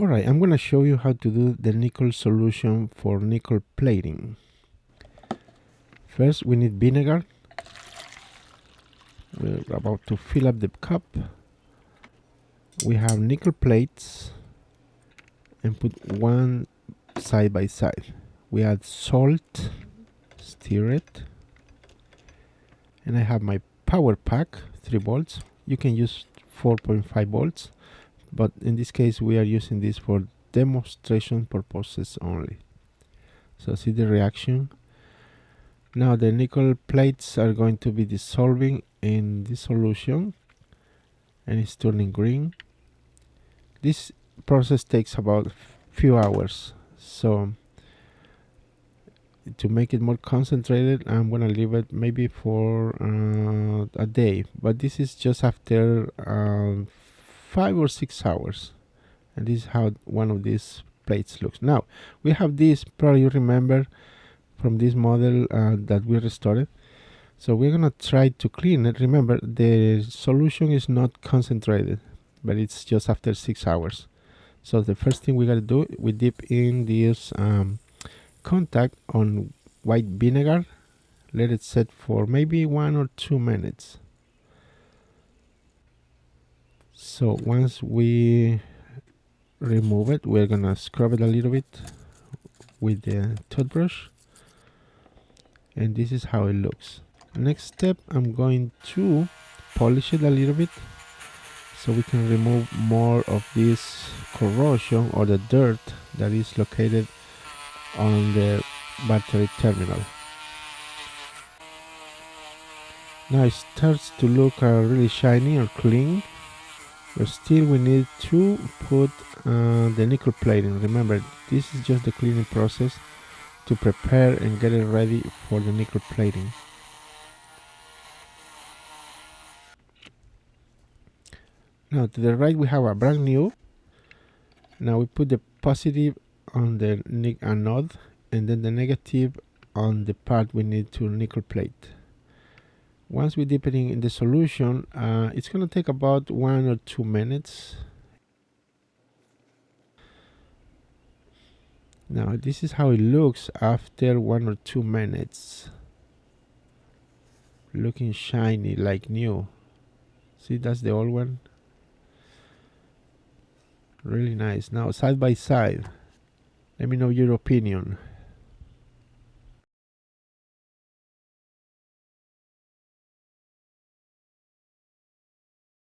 Alright, I'm gonna show you how to do the nickel solution for nickel plating. First we need vinegar. We're about to fill up the cup. We have nickel plates and put one side by side. We add salt, stir it, and I have my power pack, 3 volts. You can use 4.5 volts, but in this case we are using this for demonstration purposes only. So see the reaction. Now the nickel plates are going to be dissolving in this solution and it's turning green. This process takes about few hours, so to make it more concentrated I'm gonna leave it maybe for a day, but this is just after 5 or 6 hours, and this is how one of these plates looks. Now we have this, probably you remember from this model that we restored, so we're gonna try to clean it. Remember, the solution is not concentrated, but it's just after 6 hours. So the first thing we gotta do, we dip in this contact on white vinegar, let it set for maybe 1 or 2 minutes. So once we remove it, we're gonna scrub it a little bit with the toothbrush, and this is how it looks. Next step, I'm going to polish it a little bit so we can remove more of this corrosion or the dirt that is located on the battery terminal. Now it starts to look really shiny or clean, but still we need to put the nickel plating. Remember, this is just the cleaning process to prepare and get it ready for the nickel plating. Now to the right we have a brand new. Now we put the positive on the anode and then the negative on the part we need to nickel plate. Once we dip it in the solution, it's going to take about 1 or 2 minutes. Now this is how it looks after 1 or 2 minutes. Looking shiny like new. See, that's the old one. Really nice. Now side by side, let me know your opinion.